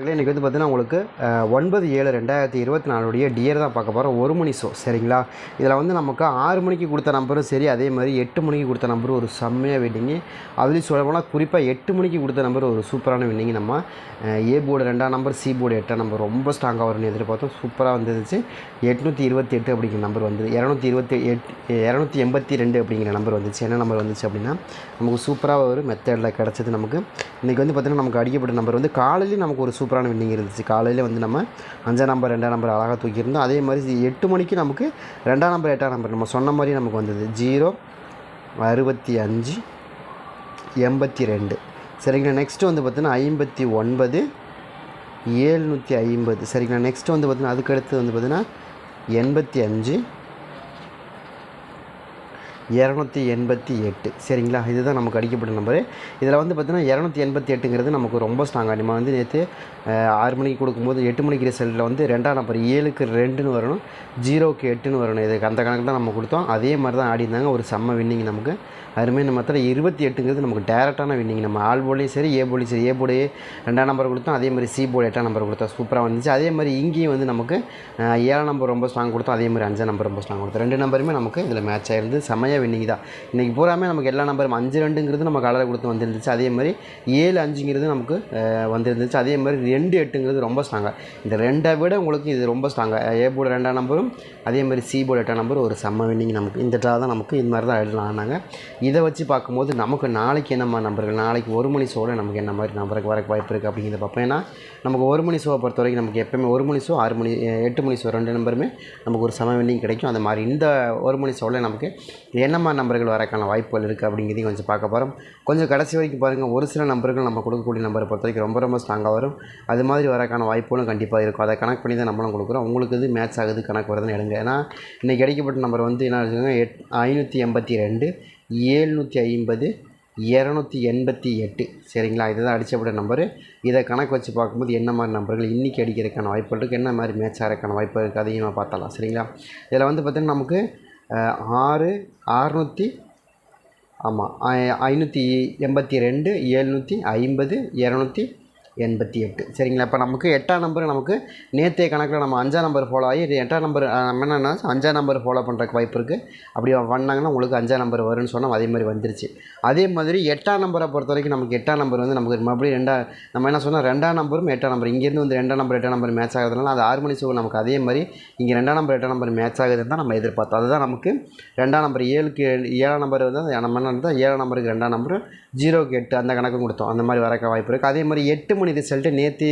இன்றைக்கி வந்து பார்த்தீங்கன்னா உங்களுக்கு 9/7/2024 டியர் தான் பார்க்க போகிறோம். ஒரு மணி ஷோ சரிங்களா. இதில் வந்து நமக்கு 6 மணிக்கு கொடுத்த நம்பரும் சரி, அதே மாதிரி 8 மணிக்கு கொடுத்த நம்பரும் ஒரு செம்மையாக வின்னிங்கு. அதுலேயும் சொல்ல போனால் குறிப்பாக 8 மணிக்கு கொடுத்த நம்பர் ஒரு சூப்பரான வின்னிங்கு. நம்ம ஏ போர்டு 2ஆம் நம்பர், சி போர்டு 8ஆம் நம்பர் ரொம்ப ஸ்ட்ராங்காக வரும்னு எதிர்பார்த்தோம். சூப்பராக வந்துருந்துச்சு. 828 அப்படிங்கிற நம்பர் வந்தது. 282 அப்படிங்கிற நம்பர் வந்துச்சு. என்ன நம்பர் வந்துச்சு அப்படின்னா நமக்கு சூப்பராக ஒரு மெத்தடில் கிடச்சிது. நமக்கு இன்றைக்கி வந்து பார்த்திங்கன்னா நமக்கு அடிக்கப்பட்ட நம்பர் வந்து காலையிலேயும் நமக்கு ஒரு சூப்பரான வின்னிங் இருந்துச்சு. காலையில் வந்து நம்ம 5ஆம் நம்பர் 2ஆம் நம்பர் அழகாக தூக்கியிருந்தோம். அதே மாதிரி 8 மணிக்கு நமக்கு 2ஆம் நம்பர் 8ஆம் நம்பர் நம்ம சொன்ன மாதிரி நமக்கு வந்தது 0 65 82 சரிங்களா. நெக்ஸ்ட்டு வந்து பார்த்திங்கன்னா 59 750 சரிங்களா. நெக்ஸ்ட்டு வந்து பார்த்திங்கன்னா அதுக்கடுத்து வந்து பார்த்திங்கன்னா 85 288 சரிங்களா. இதுதான் நமக்கு அடிக்கப்பட்ட நம்பரு. இதில் வந்து பார்த்திங்கன்னா 288ங்கிறது நமக்கு ரொம்ப ஸ்ட்ராங்காக. நம்ம வந்து நேற்று 6 மணிக்கு கொடுக்கும்போது 8 மணிக்கு ரிசல்ட்டில் வந்து 2ஆம் நம்பர் 7க்கு 2ன்னு வரணும், 0க்கு 8ன்னு வரணும். இதுக்கு அந்த கணக்கு தான் நம்ம கொடுத்தோம். அதே மாதிரி தான் ஆடிருந்தாங்க. ஒரு செம்ம வின்னிங் நமக்கு. அதுமாதிரி நம்ம 28ங்கிறது நமக்கு டேரெக்டான வின்னிங். நம்ம ஆல் போர்ட்லேயும் சரி, ஏ போர்ட்லேயும் சரி. ஏ போர்டு 2ஆம் நம்பர் கொடுத்தோம், அதே மாதிரி சி போர்டு 8ஆம் நம்பர் கொடுத்தோம். சூப்பராக வந்துச்சு. அதே மாதிரி இங்கேயும் வந்து நமக்கு 7ஆம் நம்பர் ரொம்ப ஸ்ட்ராங் கொடுத்தோம், அதே மாதிரி 5ஆம் நம்பர் ரொம்ப ஸ்ட்ராங் கொடுத்தோம். 2 நம்பருமே நமக்கு இதில் மேட்ச் ஆகிருந்து. செம்மையாக வின்னிங் தான். இன்றைக்கி பூராமே நமக்கு எல்லா நம்பரும் 5-2ங்கிறது நம்ம கலரை கொடுத்து வந்துருந்துச்சு. அதே மாதிரி 7-5ங்கிறது நமக்கு வந்துருந்துச்சு. அதே மாதிரி 2-8ங்கிறது ரொம்ப ஸ்ட்ராங்காக. இந்த 2ஐ விட உங்களுக்கு இது ரொம்ப ஸ்ட்ராங்காக. ஏ போர்டு 2ஆம் நம்பரும் அதே மாதிரி சி போர்டு 8ஆம் நம்பர் ஒரு செம்ம வின்னிங் நமக்கு. இந்த ட்ரா தான் நமக்கு இந்த மாதிரி தான் எழுதலாம்னாங்க. இதை வச்சு பார்க்கும்போது நமக்கு நாளைக்கு என்னம்மா நம்பர்கள், நாளைக்கு ஒரு மணி ஷோவில் நமக்கு என்ன மாதிரி நம்பருக்கு வரக்கு வாய்ப்பு இருக்குது அப்படிங்கிறத பார்ப்போம். ஏன்னா நமக்கு ஒரு மணி ஷோவை பொறுத்த வரைக்கும் நமக்கு எப்போயுமே ஒரு மணி ஷோ, 6 மணி 8 மணி ஷோ 2 நம்பருமே நமக்கு ஒரு செம வின்னிங் கிடைக்கும். அந்த மாதிரி இந்த ஒரு மணி ஷோவில் நமக்கு என்னம்மா நம்பர்கள் வரக்கான வாய்ப்புகள் இருக்குது அப்படிங்கிறதையும் கொஞ்சம் பார்க்க போகிறோம். கொஞ்சம் கடைசி வரைக்கும் பாருங்கள். ஒரு சில நம்பர்கள் நம்ம கொடுக்கக்கூடிய நம்பரை பொறுத்த வரைக்கும் ரொம்ப ரொம்ப ஸ்ட்ராங்காக வரும். அது மாதிரி வரக்கான வாய்ப்புகளும் கண்டிப்பாக இருக்கும். அதை கணக்கு பண்ணி தான் நம்மளும் கொடுக்குறோம். உங்களுக்கு இது மேட்ச் ஆகுது கணக்கு வருதுன்னு எடுங்க. ஏன்னா இன்றைக்கி கிடைக்கப்பட்ட நம்பர் வந்து என்ன இருக்குங்க, 582 750 288 சரிங்களா. இதுதான் அடிச்சப்பட்ட நம்பரு. இதை கணக்கு வச்சு பார்க்கும்போது என்ன மாதிரி நம்பர்கள் இன்றைக்கி அடிக்கிறதுக்கான வாய்ப்புகள் இருக்குது, என்ன மாதிரி மேட்ச் ஆகிறதுக்கான வாய்ப்பு இருக்குது, அதையும் நம்ம பார்த்தலாம் சரிங்களா. இதில் வந்து பார்த்திங்கன்னா நமக்கு 6 600 ஆமாம் 582 750 288 சரிங்களா. இப்போ நமக்கு 8ஆம் நம்பர் நமக்கு நேற்றைய கணக்கில் நம்ம 5ஆம் நம்பர் ஃபாலோ ஆகி 8ஆம் நம்பர் நம்ம என்னென்னா 5ஆம் நம்பர் ஃபாலோ பண்ணுறக்கு வாய்ப்பு இருக்குது. அப்படி பண்ணாங்கன்னா உங்களுக்கு 5ஆம் நம்பர் வரும்னு சொன்னால் அதே மாதிரி வந்துருச்சு. அதே மாதிரி 8ஆம் நம்பரை பொறுத்த வரைக்கும் நமக்கு 8ஆம் நம்பர் வந்து நமக்கு மறுபடியும் நம்ம என்ன சொன்னால் 2ஆம் நம்பரும் 8ஆம் நம்பர் இங்கேருந்து வந்து 2ஆம் நம்பர் 8ஆம் நம்பர் மேட்ச் ஆகுதுனால அது 6 மணி ஷோ நமக்கு அதே மாதிரி இங்கே 2ஆம் நம்பர் 8ஆம் நம்பர் மேட்ச் ஆகுதுன்னு தான் நம்ம எதிர்பார்த்தோம். அதுதான் நமக்கு 2ஆம் நம்பர் 7ஆம் நம்பர் வந்து நம்ம என்ன இருந்தால் 7ஆம் நம்பருக்கு 2ஆம் நம்பர் 0க்கு 8 அந்த கணக்கும் கொடுத்தோம். அந்த மாதிரி வரக்க வாய்ப்பு இருக்குது. அதே மாதிரி 8 மணி ரிசல்ட்டு நேற்று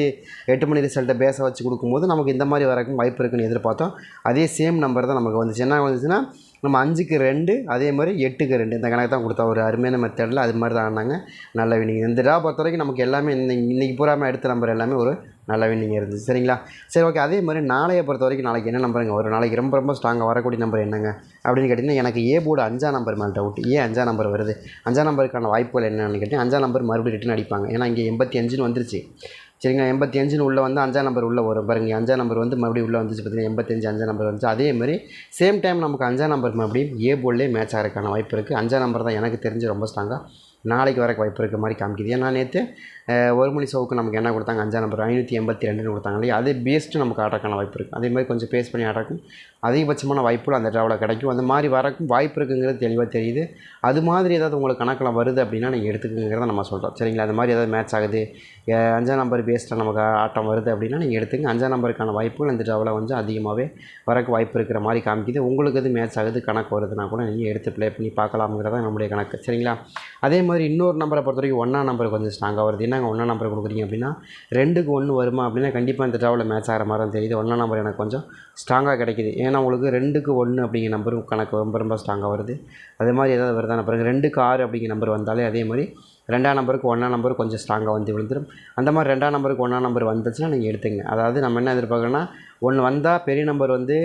8 மணி ரிசல்ட்டை பேச வச்சு கொடுக்கும்போது நமக்கு இந்த மாதிரி வரக்கும் வாய்ப்பு இருக்குன்னு எதிர்பார்த்தோம். அதே சேம் நம்பர் தான் நமக்கு வந்துச்சு. என்ன வந்துச்சுன்னா நம்ம 5க்கு 2 அதே மாதிரி 8க்கு 2 இந்த கணக்கு தான் கொடுத்தோம். ஒரு அருமையான மெத்தடில் அது மாதிரி தான் ஆனாங்க. நல்ல வின்னிங். இந்த ட்ரா பொறுத்த வரைக்கும் நமக்கு எல்லாமே இன்றைக்கி பூராமல் எடுத்த நம்பர் எல்லாமே ஒரு நல்ல வின்னிங் இருந்துச்சு சரிங்களா. சரி ஓகே. அதே மாதிரி நாளையை பொறுத்த வரைக்கும் நாளைக்கு என்ன நம்பருங்க ஒரு நாளைக்கு ரொம்ப ரொம்ப ஸ்ட்ராங்காக வரக்கூடிய நம்பர் என்னங்க அப்படின்னு கேட்டிங்கன்னா எனக்கு ஏ போர்டு 5ஆம் நம்பர் மேலே டவுட். ஏன் 5ஆம் நம்பர் வருது, 5ஆம் நம்பருக்கான வாய்ப்புகள் என்னென்னு கேட்டிங்கன்னா 5ஆம் நம்பர் மறுபடியும் ரிட்டன் அடிப்பாங்க. ஏன்னா இங்கே 85ன்னு வந்துருச்சு சரிங்களா. 85ன்னு உள்ளே வந்து 5ஆம் நம்பர் உள்ளே வரும் பாருங்கள். 5ஆம் நம்பர் வந்து மறுபடியும் உள்ளே வந்துச்சு பார்த்தீங்கன்னா 85 5ஆம் நம்பர் வந்துச்சு. அதே மாதிரி சேம் டைம் நமக்கு 5ஆம் நம்பர் மறுபடியும் ஏ போர்ட்லேயே மேட்ச் ஆகிறதுக்கான வாய்ப்பு இருக்குது. 5ஆம் நம்பர் தான் எனக்கு தெரிஞ்சு ரொம்ப ஸ்ட்ராங்காக நாளைக்கு வரக்கு வாய்ப்பு இருக்க மாதிரி காமிக்குது. ஏன்னா நேற்று ஒரு மணி ஷோவுக்கு நமக்கு என்ன கொடுத்தாங்க, 5ஆம் நம்பர் 582 கொடுத்தாங்க இல்லையா. அதே பேஸ்ட்டு நமக்கு ஆட்டக்கான வாய்ப்பு இருக்குது. அதே மாதிரி கொஞ்சம் பேஸ் பண்ணி ஆட்டக்கும் அதிகபட்சமான வாய்ப்புகள் அந்த ட்ராவில் கிடைக்கும். அந்த மாதிரி வரக்கும் வாய்ப்பு இருக்குங்கிறது தெளிவாக தெரியுது. அது மாதிரி ஏதாவது உங்களுக்கு கணக்கில் வருது அப்படின்னா நீங்கள் எடுத்துக்கங்கிறத நம்ம சொல்கிறோம் சரிங்களா. அது மாதிரி ஏதாவது மேட்ச் ஆகுது, 5ஆம் நம்பர் பேஸ்ட்டாக நமக்கு ஆட்டம் வருது அப்படின்னா நீங்கள் எடுத்துங்க. 5ஆம் நம்பருக்கான வாய்ப்புகள் இந்த ட்ராவில் கொஞ்சம் அதிகமாகவே வரக்கு வாய்ப்பு இருக்கிற மாதிரி காமிக்குது. உங்களுக்கு எது மேட்ச் ஆகுது கணக்கு வருதுன்னா கூட நீங்கள் எடுத்து ப்ளே பண்ணி பார்க்கலாம்ங்கிறத நம்முடைய கணக்கு சரிங்களா. அதே மாதிரி இன்னொரு நம்பரை பொறுத்த வரைக்கும் 1ஆம் நம்பர் கொஞ்சம் ஸ்ட்ராங்காக வருது. என்னங்க 1ஆம் நம்பர் கொடுக்குறீங்க அப்படின்னா 2க்கு 1 வருமா அப்படின்னா கண்டிப்பாக இந்த ட்ராவில் மேட்ச் ஆகிற மாதிரி தான் தெரியுது. 1ஆம் நம்பர் எனக்கு கொஞ்சம் ஸ்ட்ராங்காக கிடைக்கிது. ஏன்னா உங்களுக்கு 2க்கு 1 அப்படிங்கிற நம்பரும் கணக்கு ரொம்ப ரொம்ப ஸ்ட்ராங்காக வருது. அதே மாதிரி ஏதாவது வருதான பிறகு 2க்கு 6 அப்படிங்கிற நம்பர் வந்தாலே அதே மாதிரி 2ஆம் நம்பருக்கு 1ஆம் நம்பர் கொஞ்சம் ஸ்ட்ராங்காக வந்து விழுந்துடும். அந்த மாதிரி 2ஆம் நம்பருக்கு 1ஆம் நம்பர் வந்துச்சுன்னா நீங்கள் எடுத்துங்க. அதாவது நம்ம என்ன எதிர்பார்க்குறோன்னா 1 வந்தால் பெரிய நம்பர் வந்து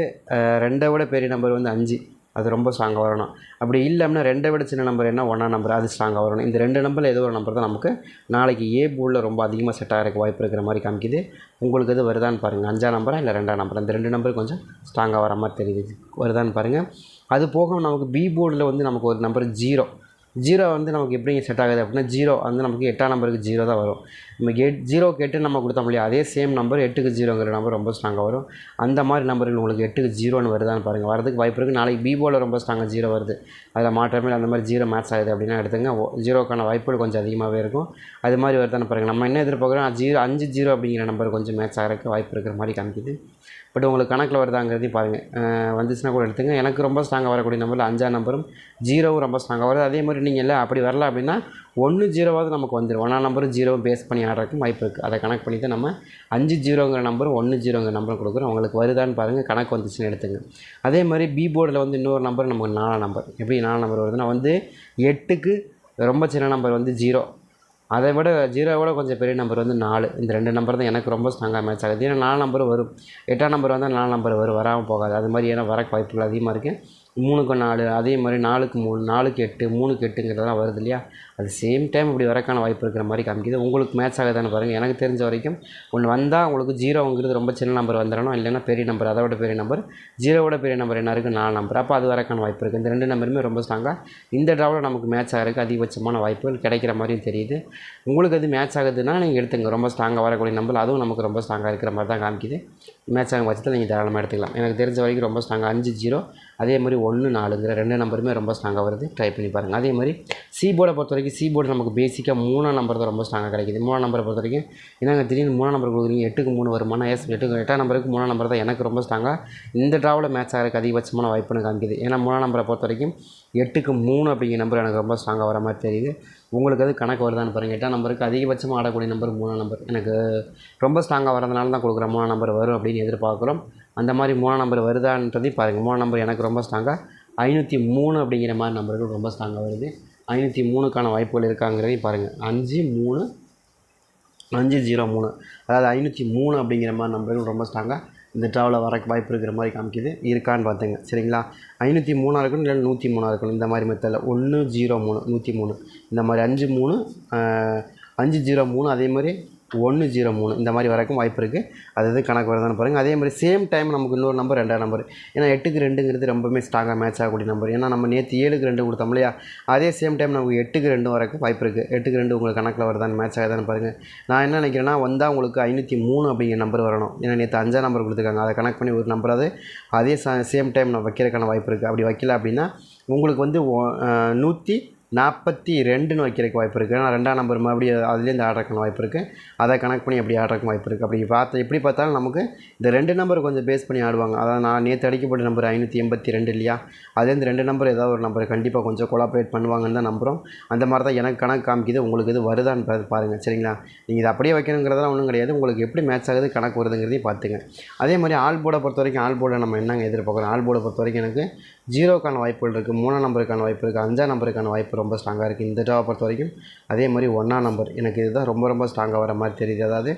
2ஐ விட பெரிய நம்பர் வந்து 5 அது ரொம்ப ஸ்ட்ராங்காக வரணும். அப்படி இல்லை அப்படின்னா 2ஐ விட சின்ன நம்பர் என்ன 1ஆம் நம்பர் அது ஸ்ட்ராங்காக வரணும். இந்த 2 நம்பரில் ஏதோ ஒரு நம்பர் தான் நமக்கு நாளைக்கு ஏ போர்டில் ரொம்ப அதிகமாக செட் ஆகிறதுக்கு வாய்ப்பு இருக்கிற மாதிரி காமிக்குது. உங்களுக்கு எது வருதான்னு பாருங்கள். 5ஆம் நம்பரா இல்லை 2ஆம் நம்பர், இந்த 2 நம்பர் கொஞ்சம் ஸ்ட்ராங்காக வர மாதிரி தெரியுது. வருதான்னு பாருங்கள். அது போக நமக்கு பி போர்டில் வந்து நமக்கு ஒரு நம்பர் 0 ஜீரோ வந்து நமக்கு எப்படிங்க செட் ஆகுது அப்படின்னா, ஜீரோ வந்து நமக்கு 8ஆம் நம்பருக்கு 0 தான் வரும். நம்ம 0க்கு 8 நம்ம கொடுத்தோம் இல்லையா, அதே சேம் நம்பர் 8க்கு 0ங்கிற நம்பர் ரொம்ப ஸ்ட்ராங்காக வரும். அந்த மாதிரி நம்பர்கள் உங்களுக்கு 8க்கு 0ன்னு வருதான்னு பாருங்கள். வரதுக்கு வாய்ப்பு இருக்குது. நாளைக்கு பிபோவில் ரொம்ப ஸ்ட்ராங்காக 0 வருது, அதில் மாற்றமே அந்த மாதிரி 0 மேட்ச் ஆகுது அப்படின்னா எடுத்துங்க. 0க்கான வாய்ப்புகள் கொஞ்சம் அதிகமாகவே இருக்கும். அது மாதிரி வருதான்னு பாருங்கள். நம்ம என்ன எதிர்பார்க்குறோம், 5 அப்படிங்கிற நம்பர் கொஞ்சம் மேட்ச் ஆகிறதுக்கு வாய்ப்பு இருக்கிற மாதிரி காமிக்குது. பட் உங்களுக்கு கணக்கில் வருதாங்கிறதையும் பாருங்கள். வந்துச்சுன்னா கூட எடுத்துங்க. எனக்கு ரொம்ப ஸ்ட்ராங்காக வரக்கூடிய நம்பரில் 5ஆம் நம்பரும் 0வும் ரொம்ப ஸ்ட்ராங்காக வருது. அதே மாதிரி நீங்கள் இல்லை அப்படி வரல அப்படின்னா 1 0வாவது நமக்கு வந்துடும். 1ஆம் நம்பரும் 0வும் பேஸ் பண்ணி ஆடுறதுக்கும் வாய்ப்பு இருக்குது. அதை கணக்கு பண்ணி தான் நம்ம 5 0ங்கிற நம்பரும் 1 0ங்கிற நம்பரும் கொடுக்குறோம். உங்களுக்கு வருதான்னு பாருங்கள். கணக்கு வந்துச்சுன்னு எடுத்துங்க. அதே மாதிரி பி போர்டில் வந்து இன்னொரு நம்பர் நமக்கு 4ஆம் நம்பர். எப்படி 4ஆம் நம்பர் வருதுன்னா வந்து 8க்கு ரொம்ப சின்ன நம்பர் வந்து 0, அதை விட 0வை விட கொஞ்சம் பெரிய நம்பர் வந்து 4. இந்த 2 நம்பர் தான் எனக்கு ரொம்ப ஸ்ட்ராங்காக மேட்ச் ஆகுது. ஏன்னா 4 நம்பர் வரும், 8ஆம் நம்பர் வந்தால் 4 நம்பர் வராமல் போகாது. அது மாதிரி ஏன்னா வரக்கு வாய்ப்புகள் அதிகமாக இருக்குது. 3க்கு 4, அதே மாதிரி 4க்கு 3, 4க்கு 8, 3க்கு 8ங்கிறதெல்லாம் வருது இல்லையா, அது சேம் டைம் இப்படி வரக்கான வாய்ப்பு இருக்கிற மாதிரி காமிக்குது. உங்களுக்கு மேட்ச் ஆகுதான்னு பாருங்கள். எனக்கு தெரிஞ்ச வரைக்கும் ஒன்று வந்தால் உங்களுக்கு 0ங்கிறது ரொம்ப சின்ன நம்பர் வந்துடணும், இல்லைன்னா பெரிய நம்பர், அதை விட பெரிய நம்பர். 0வோட பெரிய நம்பர் என்ன இருக்குது, 4 நம்பர். அப்போ அது வரக்கான வாய்ப்பு இருக்குது. இந்த 2 நம்பருமே ரொம்ப ஸ்ட்ராங்காக இந்த ட்ராவில் நமக்கு மேட்ச் ஆகிறதுக்கு அதிகபட்சமான வாய்ப்புகள் கிடைக்கிற மாதிரியும் தெரியுது. உங்களுக்கு அது மேட்ச் ஆகுதுன்னா நீங்கள் எடுத்துங்க. ரொம்ப ஸ்ட்ராங்காக வரக்கூடிய நம்பர், அதுவும் நமக்கு ரொம்ப ஸ்ட்ராங்காக இருக்கிற மாதிரி தான் காமிக்குது. மேட்ச் ஆகும் பட்சத்தில் நீங்கள் தாராளமாக எடுத்துக்கலாம். எனக்கு தெரிஞ்ச வரைக்கும் ரொம்ப ஸ்ட்ராங்காக 5 0, அதே மாதிரி 1 4ங்கிற 2 நம்பருமே ரொம்ப ஸ்ட்ராங்காக வருது. ட்ரை பண்ணி பாருங்கள். அதே மாதிரி சி போர்டை பொறுத்த வரைக்கும், சி போர்டு நமக்கு பேசிக்காக 3ஆம் நம்பர் தான் ரொம்ப ஸ்ட்ராங்காக கிடைக்குது. 3ஆம் நம்பரை பொறுத்த வரைக்கும் என்னங்க திடீர்னு 3ஆம் நம்பர் கொடுக்குறீங்க, 8க்கு 3 வருமானா, 8ஆம் நம்பருக்கு 3ஆம் நம்பர் தான் எனக்கு ரொம்ப ஸ்ட்ராங்காக இந்த ட்ராவில் மேட்ச் ஆகிறதுக்கு அதிகபட்சமான வாய்ப்புன்னு காமிக்குது. ஏன்னா 3ஆம் நம்பரை பொறுத்த வரைக்கும் 8க்கு 3 அப்படிங்கிற நம்பர் எனக்கு ரொம்ப ஸ்ட்ராங்காக வர மாதிரி தெரியுது. உங்களுக்கு அது கணக்கு வருதான்னு பாருங்கள். 8ஆம் நம்பருக்கு அதிகபட்சமாக ஆடக்கூடிய நம்பர் 3ஆம் நம்பர். எனக்கு ரொம்ப ஸ்ட்ராங்காக வரதுனால தான் கொடுக்குறேன் 3ஆம் நம்பர் வரும் அப்படின்னு எதிர்பார்க்குறோம். அந்த மாதிரி 3ஆம் நம்பர் வருதான்றதையும் பாருங்கள். 3ஆம் நம்பர் எனக்கு ரொம்ப ஸ்ட்ராங்காக 503 அப்படிங்கிற மாதிரி நம்பர்கள் ரொம்ப ஸ்ட்ராங்காக வருது. 503க்கான வாய்ப்புகள் இருக்காங்கிறதையும் பாருங்கள். 5 3 503, அதாவது 503 அப்படிங்கிற மாதிரி நம்பர்கள் ரொம்ப ஸ்ட்ராங்காக இந்த ட்ராவில் வர வாய்ப்பு இருக்கிற மாதிரி காமிக்குது. இருக்கான்னு பார்த்துங்க. சரிங்களா, 503 இருக்கணும், இல்லை 103 இருக்கணும். இந்த மாதிரி மெத்தடில் 103 103 இந்த மாதிரி 53 503, அதே மாதிரி 103 இந்த மாதிரி வரக்கும் வாய்ப்பு இருக்குது. அது கணக்கு வருதான்னு பாருங்கள். அதே மாதிரி சேம் டைம் நமக்கு இன்னொரு நம்பர் 2ஆம் நம்பர். ஏன்னா 8க்கு 2ங்கிறது ரொம்பவே ஸ்ட்ராங்காக மேட்ச் ஆகக்கூடிய நம்பர். ஏன்னா நம்ம நேற்று 7க்கு 2 கொடுத்தோம் இல்லையா, அதே சேம் டைம் நமக்கு 8க்கு 2 வரக்கும் வாய்ப்பு இருக்குது. 8க்கு 2 உங்களுக்கு கணக்கில் வருதான்னு மேட்ச் ஆகுதான்னு பாருங்கள். நான் என்ன நினைக்கிறேன்னா, வந்தால் உங்களுக்கு 503 அப்படிங்கிற நம்பர் வரணும். ஏன்னா நேற்று 5ஆம் நம்பர் கொடுத்துருக்காங்க, அதை கனெக்ட் பண்ணி ஒரு நம்பராது அதே சேம் டைம் நான் வைக்கிறதுக்கான வாய்ப்பு இருக்குது. அப்படி வைக்கல அப்படின்னா உங்களுக்கு வந்து 142ன்னு வைக்கிறதுக்கு வாய்ப்பு இருக்குது. ஏன்னா 2ஆம் நம்பர் மறுபடியும் அதுலேருந்து ஆடுறதுக்கான வாய்ப்பு இருக்குது. அதை கனெக்ட் பண்ணி அப்படி ஆடுறதுக்கு வாய்ப்பு இருக்குது. அப்படி எப்படி பார்த்தாலும் நமக்கு இந்த 2 நம்பர் கொஞ்சம் பேஸ் பண்ணி ஆடுவாங்க. அதாவது நான் நேற்று அடிக்கப்பட்ட நம்பர் 582 இல்லையா, அதுலேருந்து 2 நம்பர் ஏதாவது ஒரு நம்பர் கண்டிப்பாக கொஞ்சம் கொலாபரேட் பண்ணுவாங்கன்னு தான் நம்புகிறோம். அந்த மாதிரி தான் எனக்கு கணக்கு காமிக்குது. உங்களுக்கு இது வருதான்னு பாருங்கள். சரிங்களா, நீங்கள் இதை அப்படியே வைக்கணுங்கிறதெல்லாம் ஒன்றும் கிடையாது. உங்களுக்கு எப்படி மேட்ச் ஆகுது கணக்கு வருதுங்கிறதையும் பார்த்துங்க. அதே மாதிரி ஆல் போர்டை பொறுத்த வரைக்கும், ஆல் போர்டை நம்ம என்னங்க எதிர்பார்க்குறோம், ஆல் போர்டை பொறுத்த வரைக்கும் எனக்கு 0க்கான வாய்ப்புகள் இருக்குது, 3ஆம் நம்பருக்கான வாய்ப்பு இருக்குது, 5ஆம் நம்பருக்கான வாய்ப்பு ரொம்ப ஸ்ட்ராங்காக இருக்குது இந்த ட்ராவை பொறுத்த வரைக்கும். அதே மாதிரி 1ஆம் நம்பர் எனக்கு இதுதான் ரொம்ப ஸ்ட்ராங்காக வர மாதிரி தெரியுது. அதாவது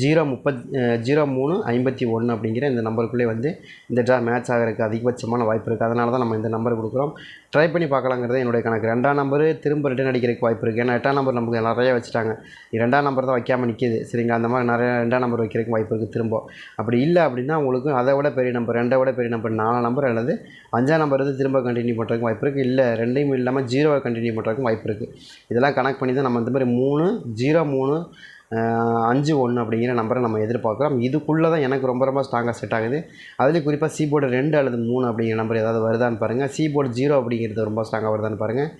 0351 அப்படிங்கிற இந்த நம்பருக்குள்ளே வந்து இந்த ட்ரா மேட்ச் ஆகிறதுக்கு அதிகபட்சமான வாய்ப்பு இருக்குது. அதனால தான் நம்ம இந்த நம்பர் கொடுக்குறோம். ட்ரை பண்ணி பார்க்கலாங்கிறது என்னுடைய கணக்கு. 2ஆம் நம்பர் திரும்ப ரிட்டன் அடிக்கிறதுக்கு வாய்ப்பு இருக்குது. ஏன்னா 8ஆம் நம்பர் நமக்கு நிறைய வச்சுட்டாங்க, 2ஆம் நம்பர் தான் வைக்காமல் நிற்கிது. சரிங்களா, அந்த மாதிரி நிறைய 2ஆம் நம்பர் வைக்கிறதுக்கு வாய்ப்பு இருக்குது திரும்ப. அப்படி இல்லை அப்படின்னா உங்களுக்கு அதை விட பெரிய நம்பர், 2ஐ விட பெரிய நம்பர் 4ஆம் நம்பர் அல்லது 5ஆம் நம்பர் வந்து திரும்ப கண்டினியூ பண்ணுறதுக்கு வாய்ப்பு இருக்குது. இல்லை 2ஐயும் இல்லாமல் 0வை கண்டினியூ பண்ணுறதுக்கும் வாய்ப்பு இருக்குது. இதெல்லாம் கனெக்ட் பண்ணி தான் நம்ம இந்த மாதிரி 3 0 3 5 1 அப்படிங்கிற நம்பரை நம்ம எதிர்பார்க்குறோம். இதுக்குள்ளே தான் எனக்கு ரொம்ப ஸ்ட்ராங்காக செட் ஆகுது. அதுலேயும் குறிப்பாக சி போர்டு 2 அல்லது 3 அப்படிங்கிற நம்பர் ஏதாவது வருதான்னு பாருங்கள். சி போர்டு 0 அப்படிங்கிறது ரொம்ப ஸ்ட்ராங்காக வருதான்னு பாருங்கள்.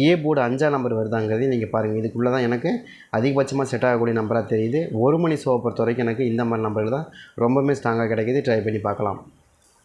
ஏ போர்டு 5ஆம் நம்பர் வருதாங்கிறதையும் நீங்கள் பாருங்கள். இதுக்குள்ளே தான் எனக்கு அதிகபட்சமாக செட் ஆகக்கூடிய நம்பராக தெரியுது. ஒரு மணி ஷோவை பொறுத்த வரைக்கும் எனக்கு இந்த மாதிரி நம்பர்கள் தான் ரொம்பவுமே ஸ்ட்ராங்காக கிடைக்கிது. ட்ரை பண்ணி பார்க்கலாம்.